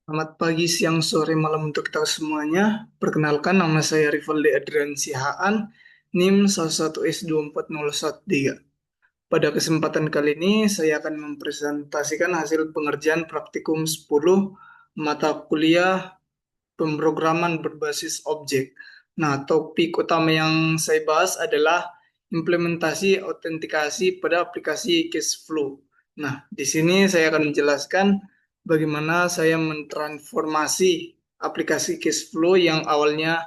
Selamat pagi, siang, sore, malam untuk kita semuanya. Perkenalkan, nama saya Rivaldi Adrian Sihaan, NIM 11S24013. Pada kesempatan kali ini, saya akan mempresentasikan hasil pengerjaan praktikum 10 mata kuliah pemrograman berbasis objek. Nah, topik utama yang saya bahas adalah implementasi autentikasi pada aplikasi Cashflow. Nah, di sini saya akan menjelaskan bagaimana saya mentransformasi aplikasi Cashflow yang awalnya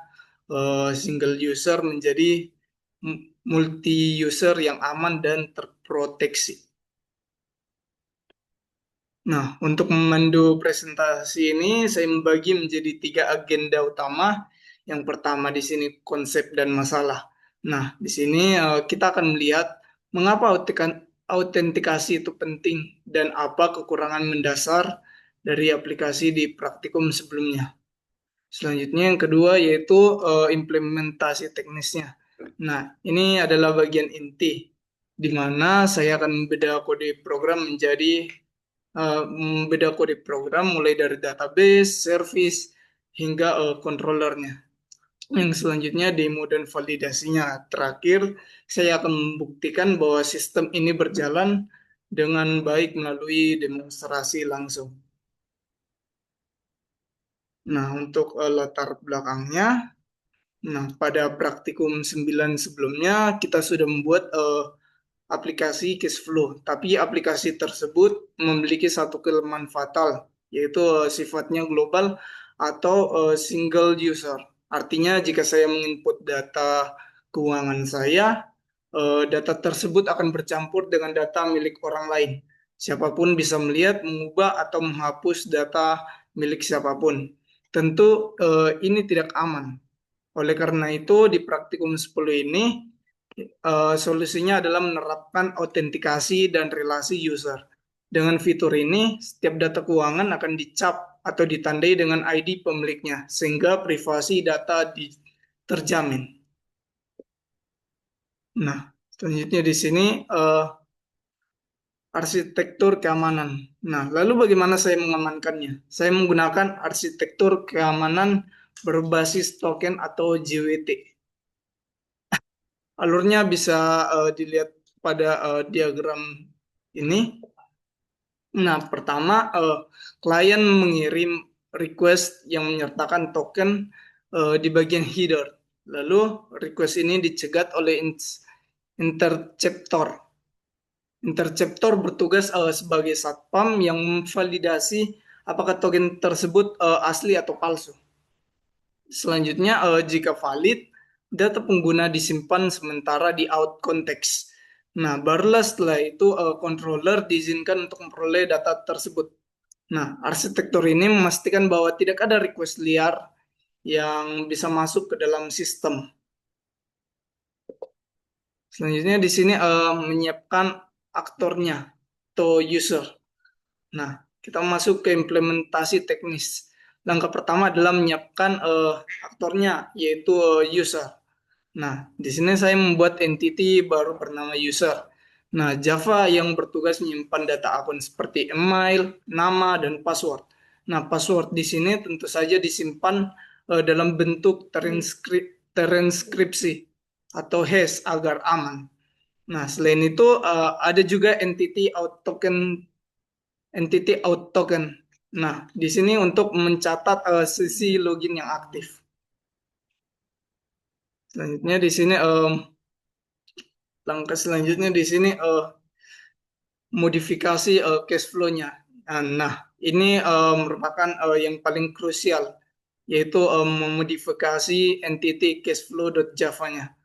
single user menjadi multi user yang aman dan terproteksi. Nah, untuk memandu presentasi ini, saya membagi menjadi tiga agenda utama. Yang pertama di sini konsep dan masalah. Nah, di sini kita akan melihat mengapa autentikasi itu penting dan apa kekurangan mendasar dari aplikasi di praktikum sebelumnya. Selanjutnya yang kedua yaitu implementasi teknisnya. Nah, ini adalah bagian inti di mana saya akan membeda kode program menjadi beda kode program mulai dari database, service, hingga controllernya. Yang selanjutnya demo dan validasinya. Terakhir, saya akan membuktikan bahwa sistem ini berjalan dengan baik melalui demonstrasi langsung. Nah, untuk latar belakangnya, nah pada praktikum 9 sebelumnya kita sudah membuat aplikasi Cashflow, tapi aplikasi tersebut memiliki satu kelemahan fatal, yaitu sifatnya global atau single user. Artinya jika saya menginput data keuangan saya, data tersebut akan bercampur dengan data milik orang lain. Siapapun bisa melihat, mengubah, atau menghapus data milik siapapun. Tentu ini tidak aman. Oleh karena itu, di praktikum 10 ini, solusinya adalah menerapkan autentikasi dan relasi user. Dengan fitur ini, setiap data keuangan akan dicap atau ditandai dengan ID pemiliknya, sehingga privasi data terjamin. Nah, selanjutnya di sini arsitektur keamanan. Nah, lalu bagaimana saya mengamankannya? Saya menggunakan arsitektur keamanan berbasis token atau JWT. Alurnya bisa dilihat pada diagram ini. Nah, pertama, klien mengirim request yang menyertakan token di bagian header. Lalu, request ini dicegat oleh interceptor. Interceptor bertugas sebagai satpam yang memvalidasi apakah token tersebut asli atau palsu. Selanjutnya, jika valid, data pengguna disimpan sementara di out context. Nah, barulah setelah itu controller diizinkan untuk memperoleh data tersebut. Nah, arsitektur ini memastikan bahwa tidak ada request liar yang bisa masuk ke dalam sistem. Selanjutnya di sini menyiapkan aktornya atau user. Nah, kita masuk ke implementasi teknis. Langkah pertama adalah menyiapkan aktornya, yaitu user. Nah, di sini saya membuat entity baru bernama user. Nah, Java yang bertugas menyimpan data akun seperti email, nama, dan password. Nah, password di sini tentu saja disimpan dalam bentuk terinskripsi atau hash agar aman. Nah, selain itu ada juga entity out token. Nah, di sini untuk mencatat sesi login yang aktif. Selanjutnya di sini langkah selanjutnya di sini modifikasi cash flow-nya. Nah, ini merupakan yang paling krusial, yaitu memodifikasi entity cashflow.java-nya.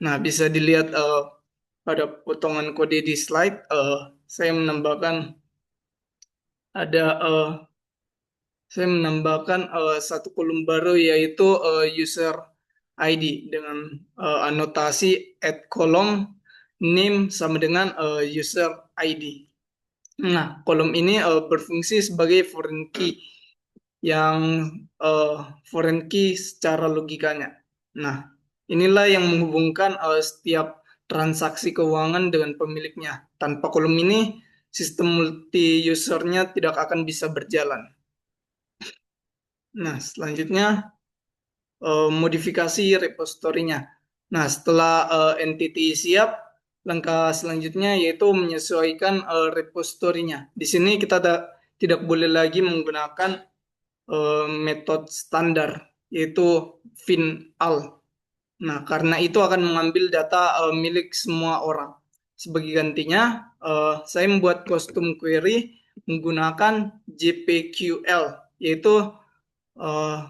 Nah, bisa dilihat pada potongan kode di slide, saya menambahkan ada satu kolom baru yaitu user ID dengan anotasi add kolom name sama dengan user ID. Nah, kolom ini berfungsi sebagai foreign key yang foreign key secara logikanya. Nah, inilah yang menghubungkan setiap transaksi keuangan dengan pemiliknya. Tanpa kolom ini, sistem multi usernya tidak akan bisa berjalan. Nah, selanjutnya modifikasi repositorinya. Nah, setelah entity siap, langkah selanjutnya yaitu menyesuaikan repositorinya. Di sini kita tidak boleh lagi menggunakan metode standar, yaitu final. Nah, karena itu akan mengambil data milik semua orang. Sebagai gantinya, saya membuat custom query menggunakan JPQL, yaitu eh,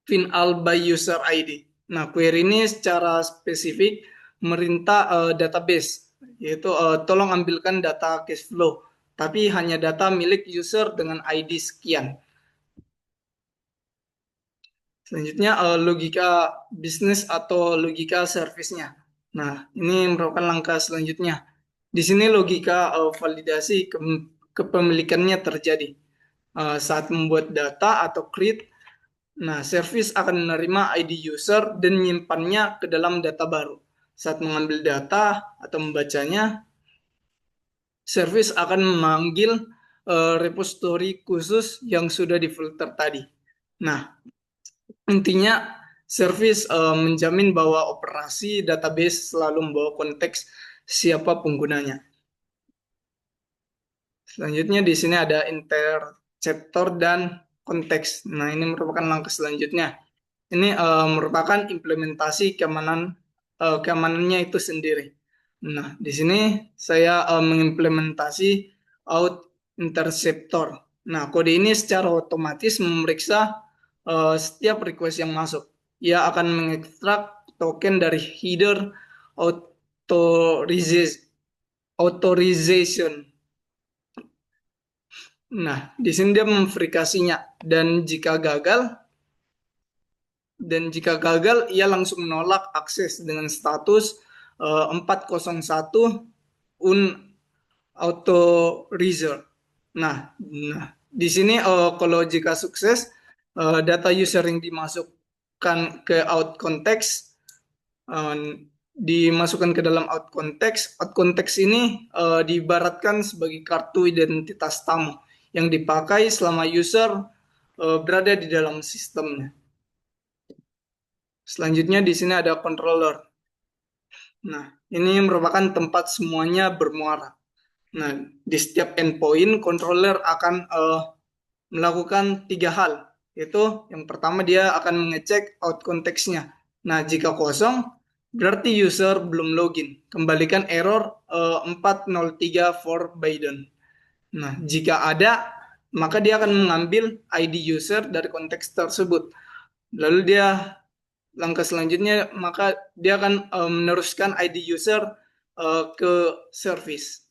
final by user ID. Nah, query ini secara spesifik memerintah database, yaitu tolong ambilkan data cash flow, tapi hanya data milik user dengan ID sekian. Selanjutnya logika bisnis atau logika servisnya. Nah, ini merupakan langkah selanjutnya. Di sini logika validasi kepemilikannya terjadi. Saat membuat data atau create, nah, service akan menerima ID user dan menyimpannya ke dalam data baru. Saat mengambil data atau membacanya, service akan memanggil repository khusus yang sudah difilter tadi. Nah, intinya service menjamin bahwa operasi database selalu membawa konteks siapa penggunanya. Selanjutnya di sini ada interceptor dan konteks. Nah, ini merupakan langkah selanjutnya. Ini merupakan implementasi keamanannya itu sendiri. Nah, di sini saya mengimplementasi out interceptor. Nah, kode ini secara otomatis memeriksa setiap request yang masuk. Ia akan mengekstrak token dari header authorization. authorization. Nah, di sini dia memverifikasinya dan jika gagal ia langsung menolak akses dengan status 401 unauthorizer. Nah, di sini kalau jika sukses data user yang dimasukkan ke out context dimasukkan ke dalam out context. Out context ini diibaratkan sebagai kartu identitas tamu yang dipakai selama user berada di dalam sistemnya. Selanjutnya di sini ada controller. Nah, ini merupakan tempat semuanya bermuara. Nah, di setiap endpoint, controller akan melakukan tiga hal. Yaitu yang pertama dia akan mengecek out konteksnya. Nah, jika kosong, berarti user belum login. Kembalikan error 403 for Biden. Nah, jika ada, maka dia akan mengambil ID user dari konteks tersebut. Lalu dia langkah selanjutnya maka dia akan meneruskan ID user ke service.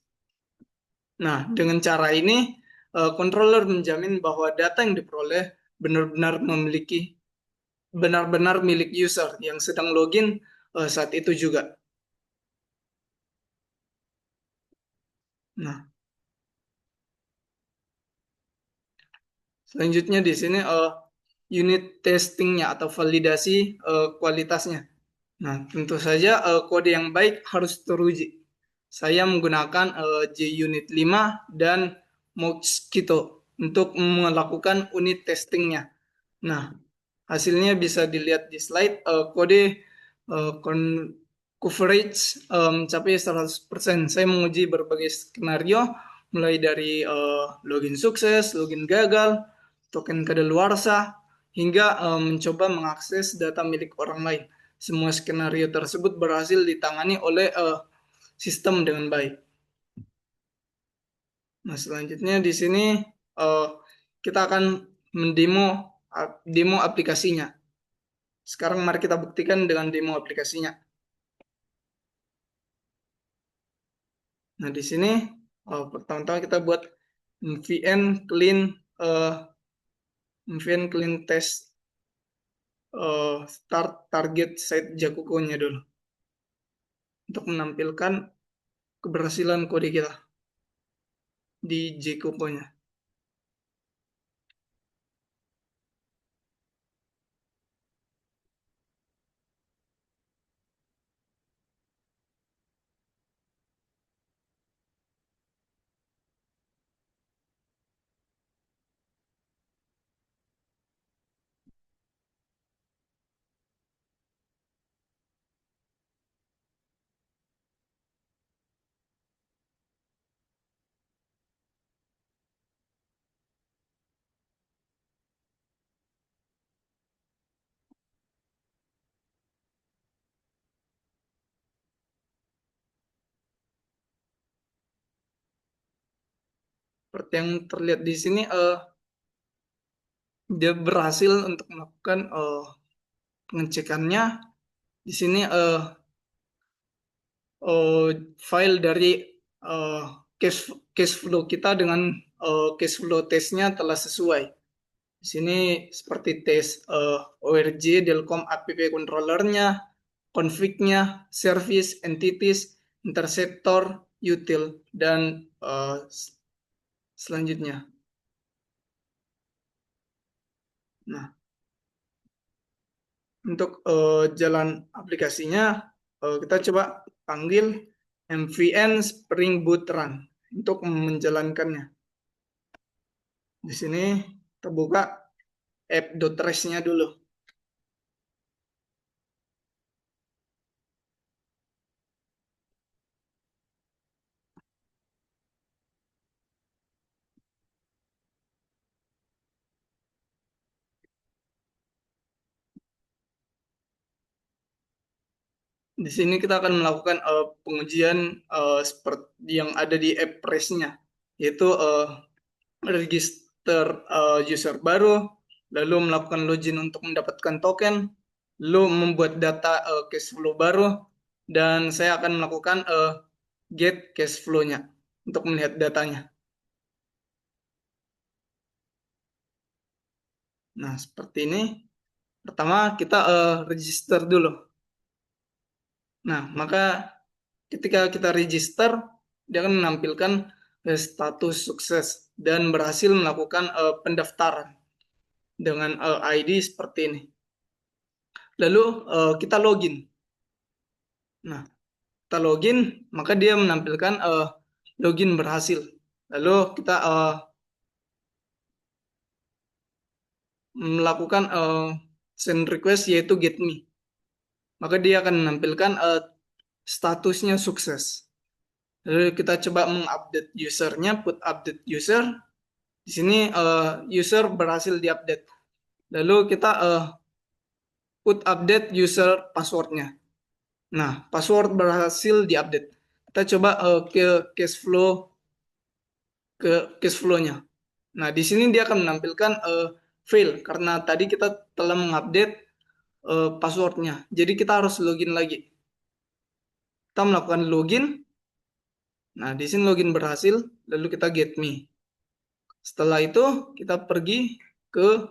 Nah, dengan cara ini controller menjamin bahwa data yang diperoleh benar-benar benar-benar milik user yang sedang login saat itu juga. Nah, selanjutnya di sini unit testingnya atau validasi kualitasnya. Nah, tentu saja kode yang baik harus teruji. Saya menggunakan JUnit 5 dan Mosquito untuk melakukan unit testingnya. Nah, hasilnya bisa dilihat di slide. Kode coverage mencapai 100%. Saya menguji berbagai skenario, mulai dari login sukses, login gagal, token kadaluarsa, hingga mencoba mengakses data milik orang lain. Semua skenario tersebut berhasil ditangani oleh sistem dengan baik. Nah, selanjutnya di sini uh, kita akan demo aplikasinya. Sekarang mari kita buktikan dengan demo aplikasinya. Nah, di sini pertama-tama kita buat mvn clean uh, mvn clean test start target site Jakuko-nya dulu untuk menampilkan keberhasilan kode kita di Jakuko-nya. Seperti yang terlihat di sini, dia berhasil untuk melakukan pengecekannya. Di sini eh, file dari eh, cash flow kita dengan cash flow testnya telah sesuai. Di sini seperti tes ORG, Delcom app controllernya, config-nya, service, entities, interceptor, util, dan selanjutnya. Nah, untuk jalan aplikasinya, kita coba panggil mvn Spring Boot Run untuk menjalankannya. Di sini kita buka app.rest-nya dulu. Di sini kita akan melakukan pengujian seperti yang ada di app Rest-nya, yaitu register user baru, lalu melakukan login untuk mendapatkan token, lalu membuat data cash flow baru, dan saya akan melakukan get cash flow-nya untuk melihat datanya. Nah, seperti ini. Pertama, kita register dulu. Nah, maka ketika kita register, dia akan menampilkan status sukses dan berhasil melakukan pendaftaran dengan ID seperti ini. Lalu kita login. Nah, kita login, maka dia menampilkan login berhasil. Lalu kita melakukan send request yaitu get me. Maka dia akan menampilkan statusnya sukses. Lalu kita coba mengupdate usernya, put update user. Di sini user berhasil diupdate. Lalu kita put update user passwordnya. Nah, password berhasil diupdate. Kita coba ke cash flow-nya. Nah, di sini dia akan menampilkan fail karena tadi kita telah mengupdate passwordnya. Jadi kita harus login lagi. Kita melakukan login. Nah, di sini login berhasil, lalu kita get me. Setelah itu kita pergi ke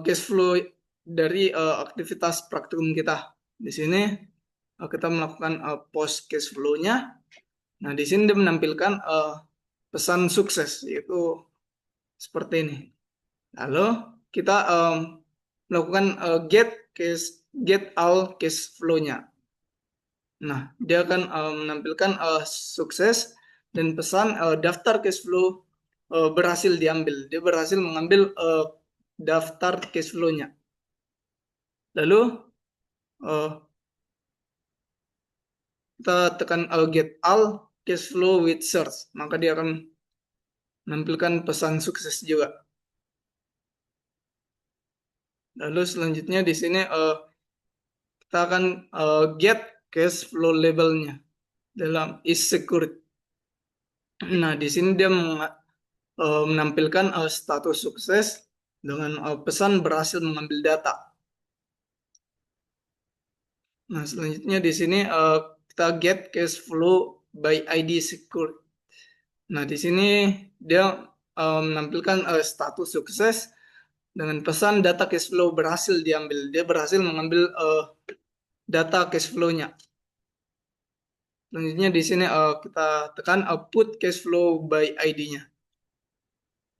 cash flow dari aktivitas praktikum kita. Di sini kita melakukan post cash flow-nya. Nah, di sini dia menampilkan pesan sukses, yaitu seperti ini. Lalu kita melakukan get all cash flow-nya. Nah, dia akan menampilkan sukses dan pesan daftar cash flow berhasil diambil. Dia berhasil mengambil daftar cash flow-nya. Lalu kita tekan get all cash flow with search, maka dia akan menampilkan pesan sukses juga. Lalu selanjutnya di sini kita akan get cash flow labelnya dalam is security. Nah, di sini dia menampilkan status sukses dengan pesan berhasil mengambil data. Nah, selanjutnya di sini kita get cash flow by ID secure. Nah, di sini dia menampilkan status sukses dengan pesan data cash flow berhasil diambil. Dia berhasil mengambil data cash flow-nya. Selanjutnya di sini kita tekan put cash flow by ID-nya.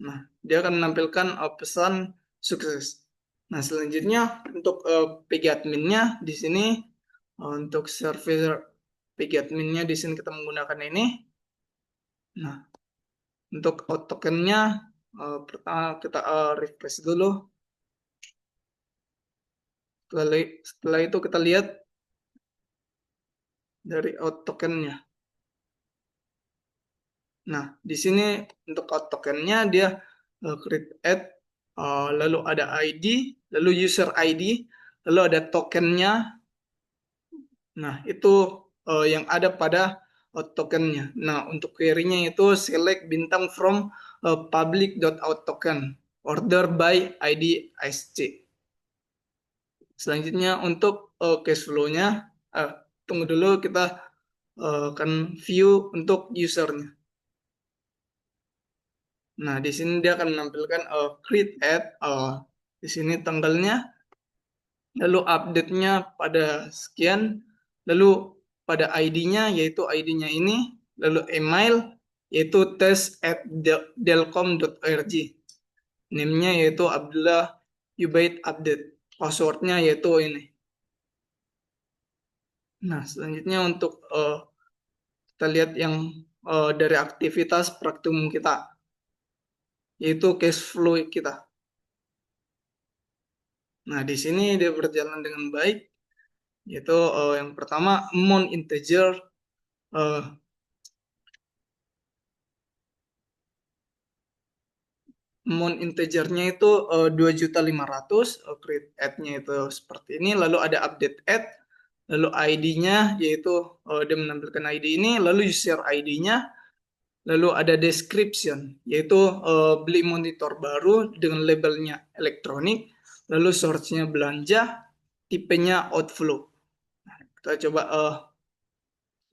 Nah, dia akan menampilkan pesan sukses. Nah, selanjutnya untuk PG admin-nya di sini untuk server PG admin-nya di sini kita menggunakan ini. Nah, untuk token-nya pertama kita refresh dulu. Setelah itu kita lihat dari token-nya. Nah, di sini untuk token-nya dia create add, lalu ada ID, lalu user ID, lalu ada token-nya. Nah, itu yang ada pada tokennya. Nah, untuk query-nya itu select bintang from public.outToken order by ID ISC. Selanjutnya untuk cash flow-nya, tunggu dulu, kita akan view untuk usernya. Nah, di sini dia akan menampilkan create ad, di sini tanggalnya, lalu update-nya pada sekian, lalu pada ID-nya yaitu ID-nya ini, lalu email yaitu test@delcom.org, name-nya yaitu Abdullah Ubaid Update, password-nya yaitu ini. Nah, selanjutnya untuk kita lihat yang dari aktivitas praktikum kita, yaitu cash flow kita. Nah, di sini dia berjalan dengan baik, yaitu yang pertama amount integer, uh, amount integernya itu 2.500.000, create add-nya itu seperti ini, lalu ada update add, lalu ID-nya yaitu dia menampilkan ID ini, lalu user ID-nya, lalu ada description yaitu beli monitor baru dengan labelnya elektronik, lalu source-nya belanja, tipenya outflow. Kita coba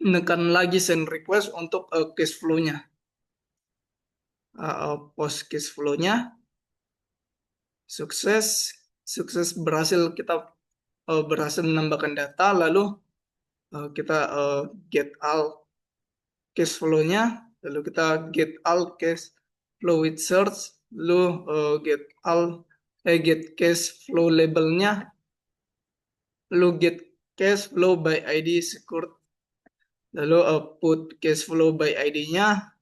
menekan lagi send request untuk cash flow-nya. Post cash flow-nya sukses berhasil, kita berhasil menambahkan data, lalu kita get all cash flow-nya, lalu kita get all cash flow with search, lalu get cash flow labelnya, lalu get cash flow by ID secured, lalu put cash flow by ID-nya.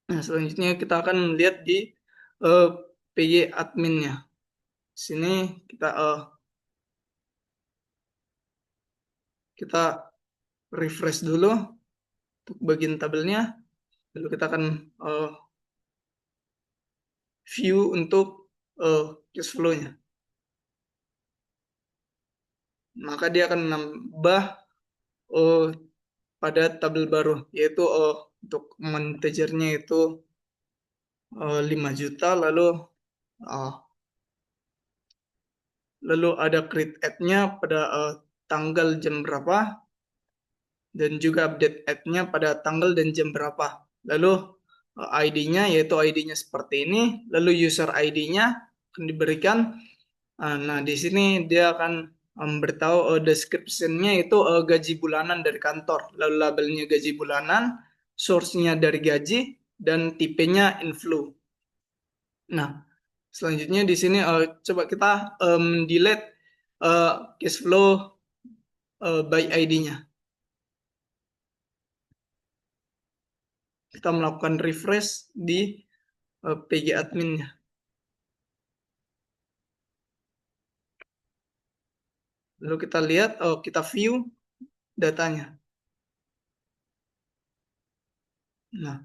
Nah, selanjutnya kita akan melihat di uh, PY adminnya. Sini kita refresh dulu untuk bagian tabelnya, lalu kita akan view untuk cash flow-nya. Maka dia akan menambah pada tabel baru, yaitu untuk integernya itu 5 juta, lalu ada create add-nya pada tanggal jam berapa, dan juga update add-nya pada tanggal dan jam berapa. Lalu ID-nya yaitu ID-nya seperti ini, lalu user ID-nya akan diberikan. Nah, di sini dia akan memberitahu description-nya itu gaji bulanan dari kantor, lalu labelnya gaji bulanan, source-nya dari gaji, dan tipenya inflow. Nah, selanjutnya di sini coba kita delete cash flow by ID-nya. Kita melakukan refresh di PG adminnya. Lalu kita lihat, kita view datanya. Nah,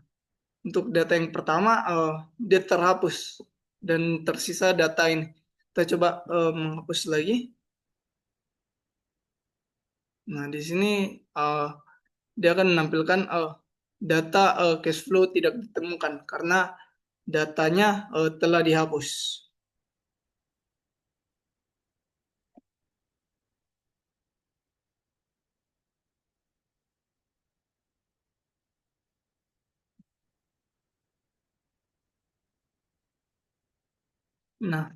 untuk data yang pertama, dia terhapus dan tersisa data ini. Kita coba menghapus lagi. Nah, di sini dia akan menampilkan data cash flow tidak ditemukan karena datanya telah dihapus. Nah,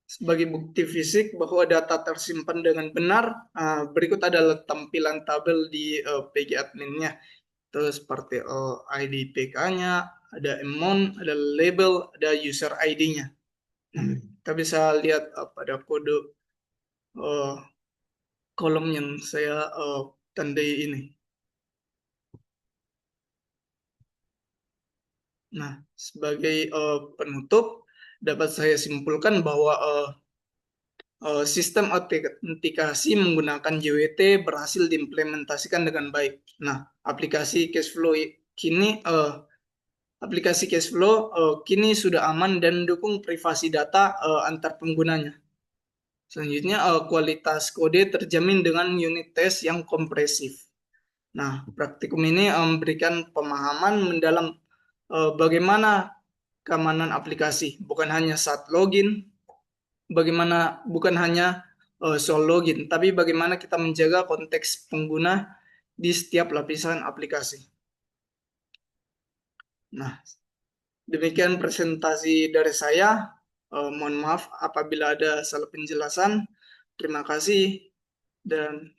sebagai bukti fisik bahwa data tersimpan dengan benar, berikut adalah tampilan tabel di PG adminnya. Itu seperti ID PK-nya, ada amount, ada label, ada user ID-nya. Kita bisa lihat pada kode kolom yang saya tandai ini. Nah, sebagai penutup, dapat saya simpulkan bahwa sistem autentikasi menggunakan JWT berhasil diimplementasikan dengan baik. Nah, aplikasi cashflow kini kini sudah aman dan mendukung privasi data antar penggunanya. Selanjutnya, kualitas kode terjamin dengan unit test yang kompresif. Nah, praktikum ini memberikan pemahaman mendalam bagaimana keamanan aplikasi, bukan hanya saat login, bukan hanya soal login, tapi bagaimana kita menjaga konteks pengguna di setiap lapisan aplikasi. Nah, demikian presentasi dari saya. Mohon maaf apabila ada salah penjelasan. Terima kasih dan